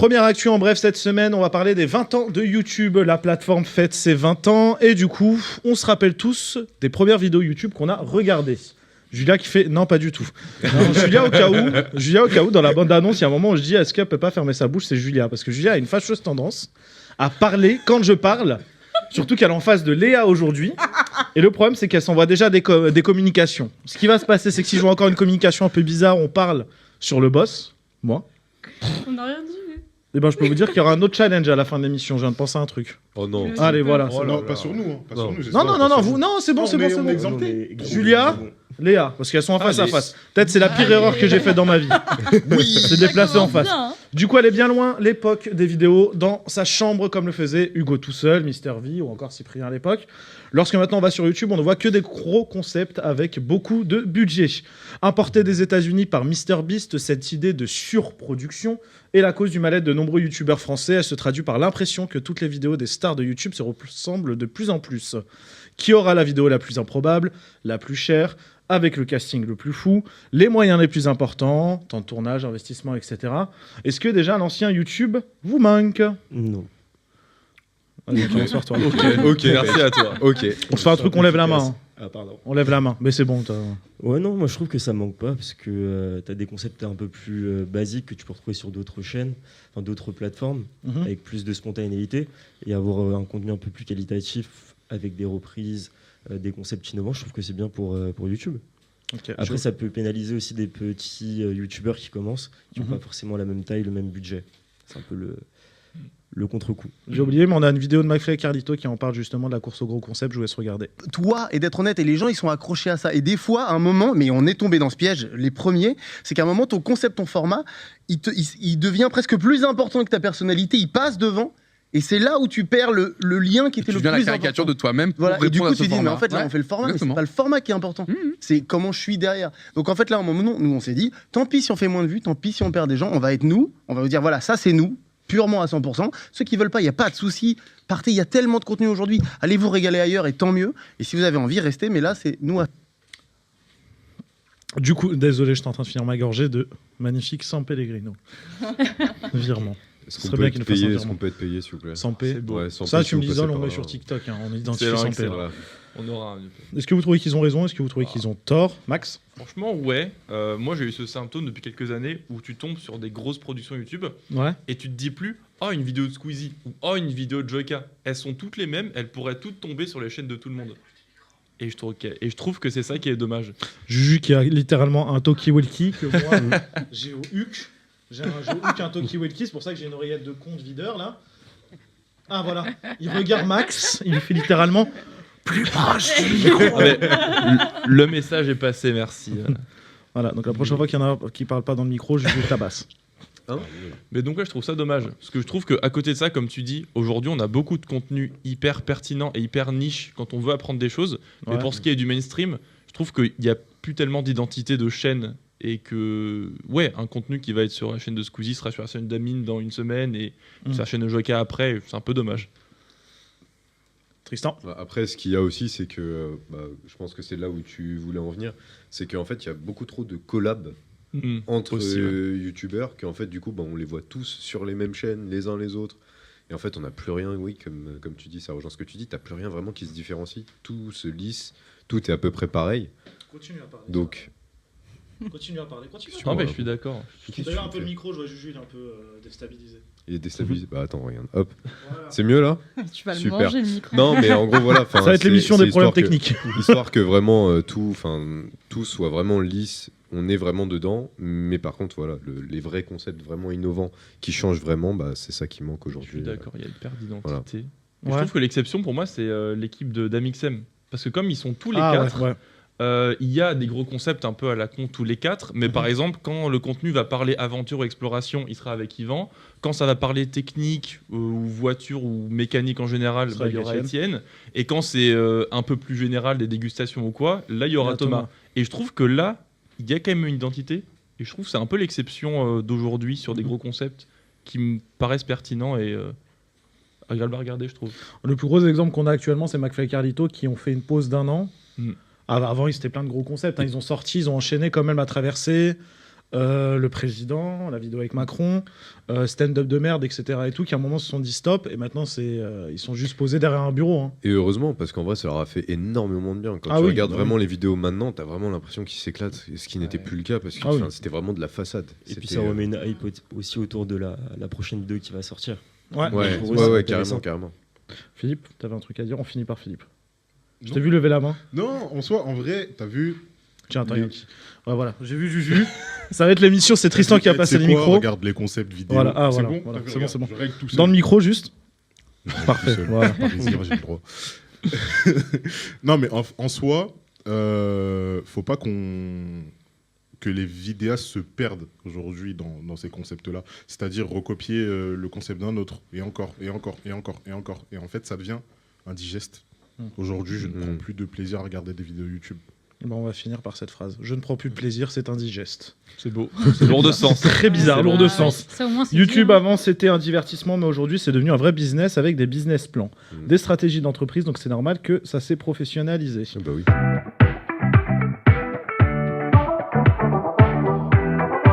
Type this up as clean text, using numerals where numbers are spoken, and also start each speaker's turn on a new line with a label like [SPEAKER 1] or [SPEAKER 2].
[SPEAKER 1] Première actu en bref cette semaine, on va parler des 20 ans de YouTube. La plateforme fête ses 20 ans et du coup, on se rappelle tous des premières vidéos YouTube qu'on a regardées. Julia qui fait non, pas du tout. Non, Julia au cas où dans la bande annonce, il y a un moment où je dis est-ce qu'elle peut pas fermer sa bouche, c'est Julia parce que Julia a une fâcheuse tendance à parler quand je parle, surtout qu'elle est en face de Léa aujourd'hui. Et le problème c'est qu'elle s'envoie déjà des communications. Ce qui va se passer c'est que si je vois encore une communication un peu bizarre, on parle sur le boss, moi.
[SPEAKER 2] On n'a rien dit.
[SPEAKER 1] Eh ben, je peux vous dire qu'il y aura un autre challenge à la fin de l'émission. Je viens de penser à un truc.
[SPEAKER 3] Oh non.
[SPEAKER 1] Allez, voilà.
[SPEAKER 3] Oh là
[SPEAKER 4] Non,
[SPEAKER 3] là.
[SPEAKER 4] pas sur nous. Hein. Pas
[SPEAKER 3] Non.
[SPEAKER 4] sur nous, j'espère,
[SPEAKER 1] Non,
[SPEAKER 4] pas sur
[SPEAKER 1] vous,
[SPEAKER 4] nous.
[SPEAKER 1] non, c'est bon, c'est bon, c'est
[SPEAKER 4] on est
[SPEAKER 1] bon.
[SPEAKER 4] exemptés.
[SPEAKER 1] Julia, Léa, parce qu'elles sont en face à
[SPEAKER 3] Allez.
[SPEAKER 1] face. Peut-être c'est la pire erreur que j'ai faite dans ma vie.
[SPEAKER 4] Oui.
[SPEAKER 1] C'est déplacer en face.
[SPEAKER 2] Bien, hein.
[SPEAKER 1] Du coup, elle est bien loin, l'époque des vidéos, dans sa chambre, comme le faisait Hugo tout seul, Mister V ou encore Cyprien à l'époque. Lorsque maintenant on va sur YouTube, on ne voit que des gros concepts avec beaucoup de budget. Importé des États-Unis par MrBeast, cette idée de surproduction est la cause du mal-être de nombreux youtubeurs français. Elle se traduit par l'impression que toutes les vidéos des stars de YouTube se ressemblent de plus en plus. Qui aura la vidéo la plus improbable, la plus chère, avec le casting le plus fou, les moyens les plus importants, temps de tournage, investissement, etc. Est-ce que déjà l'ancien YouTube vous manque?
[SPEAKER 5] Non.
[SPEAKER 1] Allez, bonsoir toi.
[SPEAKER 3] Ok, merci à toi. Ok.
[SPEAKER 1] On se fait un truc, on lève la main. hein.
[SPEAKER 5] Ah, pardon.
[SPEAKER 1] On lève la main, mais c'est bon.
[SPEAKER 5] Ouais, non, moi je trouve que ça manque pas parce que t'as des concepts un peu plus basiques que tu peux retrouver sur d'autres chaînes, enfin d'autres plateformes,
[SPEAKER 1] Mhm.
[SPEAKER 5] avec plus de spontanéité et avoir un contenu un peu plus qualitatif avec des reprises, des concepts innovants. Je trouve que c'est bien pour YouTube.
[SPEAKER 1] Ok,
[SPEAKER 5] Après, ça peut pénaliser aussi des petits youtubeurs qui commencent, qui n'ont
[SPEAKER 1] Mhm.
[SPEAKER 5] pas forcément la même taille, le même budget. C'est un peu le contre-coup.
[SPEAKER 1] J'ai oublié, mais on a une vidéo de McFly et Carlito qui en parle justement de la course au gros concept. Je vous laisse regarder.
[SPEAKER 6] Toi et d'être honnête, et les gens ils sont accrochés à ça, et des fois à un moment, mais on est tombé dans ce piège les premiers, c'est qu'à un moment ton concept, ton format il devient presque plus important que ta personnalité, il passe devant, et c'est là où tu perds le lien qui était
[SPEAKER 7] Tu
[SPEAKER 6] le
[SPEAKER 7] deviens la
[SPEAKER 6] plus
[SPEAKER 7] caricature
[SPEAKER 6] important.
[SPEAKER 7] de toi-même pour
[SPEAKER 6] Voilà, et du
[SPEAKER 7] répondre
[SPEAKER 6] coup
[SPEAKER 7] à ce
[SPEAKER 6] tu dis mais en
[SPEAKER 7] format.
[SPEAKER 6] fait là
[SPEAKER 7] Ouais.
[SPEAKER 6] on fait le format, mais c'est
[SPEAKER 7] Exactement.
[SPEAKER 6] pas le format qui est important, c'est comment je suis derrière. Donc en fait là à un moment nous on s'est dit tant pis si on fait moins de vues, tant pis si on perd des gens, on va être nous, on va vous dire voilà ça c'est nous purement à 100%. Ceux qui veulent pas, il y a pas de souci. Partez, il y a tellement de contenu aujourd'hui. Allez vous régaler ailleurs et tant mieux. Et si vous avez envie, restez. Mais là, c'est nous.
[SPEAKER 1] Du coup, désolé, j'étais en train de finir ma gorgée de magnifique San Pellegrino. Virement.
[SPEAKER 3] Est-ce
[SPEAKER 1] Ce
[SPEAKER 3] qu'on
[SPEAKER 1] serait
[SPEAKER 3] peut
[SPEAKER 1] bien
[SPEAKER 3] être
[SPEAKER 1] qu'il nous fasse un
[SPEAKER 3] payé? Est-ce
[SPEAKER 1] virement.
[SPEAKER 3] qu'on peut être payé, s'il vous plaît?
[SPEAKER 1] Sans P.
[SPEAKER 3] Ouais, sans
[SPEAKER 1] Ça,
[SPEAKER 3] P,
[SPEAKER 1] tu
[SPEAKER 3] si
[SPEAKER 1] me
[SPEAKER 3] vous
[SPEAKER 1] l'isoles,
[SPEAKER 3] passez
[SPEAKER 1] on
[SPEAKER 3] par
[SPEAKER 1] met
[SPEAKER 3] là.
[SPEAKER 1] sur TikTok. Hein, on identifie
[SPEAKER 3] Excellent,
[SPEAKER 1] sans P.
[SPEAKER 3] excellent.
[SPEAKER 1] là.
[SPEAKER 8] On aura un.
[SPEAKER 1] Est-ce que vous trouvez qu'ils ont raison? Est-ce que vous trouvez qu'ils ont tort? Max?
[SPEAKER 8] Franchement, ouais. Moi, j'ai eu ce symptôme depuis quelques années où tu tombes sur des grosses productions YouTube
[SPEAKER 1] Ouais.
[SPEAKER 8] et tu te dis plus oh, une vidéo de Squeezie ou oh, une vidéo de Joyka. Elles sont toutes les mêmes, elles pourraient toutes tomber sur les chaînes de tout le monde. Et je trouve que c'est ça qui est dommage.
[SPEAKER 1] Juju qui a littéralement un talkie-walkie que moi, j'ai au HUC. J'ai au HUC un talkie-walkie, c'est pour ça que j'ai une oreillette de compte videur là. Ah voilà, il regarde Max, il lui fait littéralement plus proche du micro.
[SPEAKER 8] Ah, mais le message est passé, merci.
[SPEAKER 1] Voilà, donc la prochaine fois qu'il y en a qui parle pas dans le micro, je le tabasse.
[SPEAKER 8] Mais donc là, je trouve ça dommage. Parce que je trouve qu'à côté de ça, comme tu dis, aujourd'hui, on a beaucoup de contenu hyper pertinent et hyper niche quand on veut apprendre des choses. Mais
[SPEAKER 1] Ouais.
[SPEAKER 8] pour ce qui est du mainstream, je trouve qu'il n'y a plus tellement d'identité de chaîne. Et que, ouais, un contenu qui va être sur la chaîne de Squeezie sera sur la chaîne d'Amine dans une semaine et sur la chaîne de Joyka après. C'est un peu dommage.
[SPEAKER 1] Tristan?
[SPEAKER 3] Bah, après, ce qu'il y a aussi, c'est que je pense que c'est là où tu voulais en venir, c'est qu'en fait, il y a beaucoup trop de collabs entre
[SPEAKER 8] Aussi, ouais.
[SPEAKER 3] youtubeurs qu'en fait, du coup, on les voit tous sur les mêmes chaînes, les uns les autres. Et en fait, on n'a plus rien, oui, comme tu dis, ça rejoint ce que tu dis, t'as plus rien vraiment qui se différencie. Tout se lisse, tout est à peu près pareil.
[SPEAKER 1] Continue à parler.
[SPEAKER 3] Donc,
[SPEAKER 1] Continue à parler. Continue
[SPEAKER 8] Non, mais je suis d'accord.
[SPEAKER 1] D'ailleurs, un peu le micro, je vois Juju, il est un peu déstabilisé.
[SPEAKER 3] il est déstabilisé. Bah attends, regarde, hop.
[SPEAKER 1] Voilà.
[SPEAKER 3] C'est mieux là?
[SPEAKER 2] Tu vas le
[SPEAKER 3] Super.
[SPEAKER 2] manger, le micro.
[SPEAKER 3] Non, mais en gros, voilà.
[SPEAKER 1] Ça va être l'émission des problèmes techniques.
[SPEAKER 3] Histoire que vraiment tout soit vraiment lisse, on est vraiment dedans. Mais par contre, voilà, les vrais concepts vraiment innovants qui changent vraiment, c'est ça qui manque
[SPEAKER 8] Je
[SPEAKER 3] aujourd'hui.
[SPEAKER 8] suis d'accord, il y a une perte d'identité.
[SPEAKER 3] Voilà.
[SPEAKER 8] Mais Je trouve que l'exception pour moi, c'est l'équipe d'Amixem. Parce que comme ils sont tous les
[SPEAKER 1] Ah,
[SPEAKER 8] quatre,
[SPEAKER 1] ouais.
[SPEAKER 8] il y a des gros concepts un peu à la con tous les quatre. Mais par exemple, quand le contenu va parler aventure ou exploration, il sera avec Yvan. Quand ça va parler technique ou voiture ou mécanique en général,
[SPEAKER 1] Ce sera
[SPEAKER 8] il y
[SPEAKER 1] avec
[SPEAKER 8] aura
[SPEAKER 1] Étienne.
[SPEAKER 8] Étienne. Et quand c'est un peu plus général, des dégustations ou quoi, là, il y aura
[SPEAKER 1] Il y a
[SPEAKER 8] Thomas.
[SPEAKER 1] Thomas.
[SPEAKER 8] Et je trouve que là, il y a quand même une identité. Et je trouve que c'est un peu l'exception d'aujourd'hui sur des gros concepts qui me paraissent pertinents et agréables à regarder, je trouve.
[SPEAKER 1] Le plus gros exemple qu'on a actuellement, c'est McFly et Carlito qui ont fait une pause d'1 an.
[SPEAKER 8] Mm.
[SPEAKER 1] Avant, ils étaient plein de gros concepts. Ils ont sorti, ils ont enchaîné quand même La Traversée, le président, la vidéo avec Macron, stand-up de merde, etc. et tout, qui à un moment se sont dit stop, et maintenant ils sont juste posés derrière un bureau. Hein.
[SPEAKER 3] Et heureusement, parce qu'en vrai, ça leur a fait énormément de bien. Quand
[SPEAKER 1] Ah
[SPEAKER 3] tu
[SPEAKER 1] oui,
[SPEAKER 3] regardes
[SPEAKER 1] bah
[SPEAKER 3] vraiment
[SPEAKER 1] oui.
[SPEAKER 3] les vidéos maintenant, t'as vraiment l'impression qu'ils s'éclatent, ce qui n'était plus le cas, parce que
[SPEAKER 1] Ah oui.
[SPEAKER 3] c'était vraiment de la façade.
[SPEAKER 5] Et puis
[SPEAKER 3] C'était,
[SPEAKER 5] ça remet une hype aussi autour de la prochaine vidéo qui va sortir.
[SPEAKER 1] Ouais.
[SPEAKER 3] Ouais,
[SPEAKER 5] Pour eux, c'est
[SPEAKER 3] ouais,
[SPEAKER 5] intéressant.
[SPEAKER 3] carrément.
[SPEAKER 1] Philippe, t'avais un truc à dire, on finit par Philippe. Je
[SPEAKER 2] Non.
[SPEAKER 1] t'ai vu lever la main.
[SPEAKER 2] Non, en soi, en vrai, t'as vu.
[SPEAKER 1] Tiens, attends,
[SPEAKER 2] Oui.
[SPEAKER 1] il y a un petit- Ouais, voilà, j'ai vu Juju. Ça va être l'émission, c'est Tristan qui a passé le micro.
[SPEAKER 2] Regarde les concepts vidéo.
[SPEAKER 1] Voilà, ah,
[SPEAKER 2] c'est
[SPEAKER 1] voilà,
[SPEAKER 2] bon,
[SPEAKER 1] voilà,
[SPEAKER 2] t'as vu,
[SPEAKER 1] c'est bon,
[SPEAKER 2] regarde,
[SPEAKER 1] c'est bon.
[SPEAKER 2] je règle tout seul.
[SPEAKER 1] Dans le micro, juste.
[SPEAKER 2] Je règle
[SPEAKER 1] Parfait,
[SPEAKER 2] tout seul.
[SPEAKER 1] voilà.
[SPEAKER 2] Par plaisir, j'ai le droit. Non, mais en soi, faut pas que les vidéastes se perdent aujourd'hui dans ces concepts-là. C'est-à-dire recopier le concept d'un autre, et encore, et encore, et encore, et encore. Et en fait, ça devient indigeste. Aujourd'hui, je ne prends plus de plaisir à regarder des vidéos YouTube.
[SPEAKER 1] Bon, on va finir par cette phrase. Je ne prends plus de plaisir, c'est indigeste.
[SPEAKER 8] C'est beau. C'est lourd de sens.
[SPEAKER 1] Très bizarre, lourd de
[SPEAKER 4] Ah,
[SPEAKER 1] sens.
[SPEAKER 4] ça, au moins, c'est
[SPEAKER 1] YouTube
[SPEAKER 4] dit, hein.
[SPEAKER 1] avant c'était un divertissement, mais aujourd'hui c'est devenu un vrai business avec des business plans,
[SPEAKER 3] Mm.
[SPEAKER 1] des stratégies d'entreprise, donc c'est normal que ça s'est professionnalisé.
[SPEAKER 3] Ah bah oui.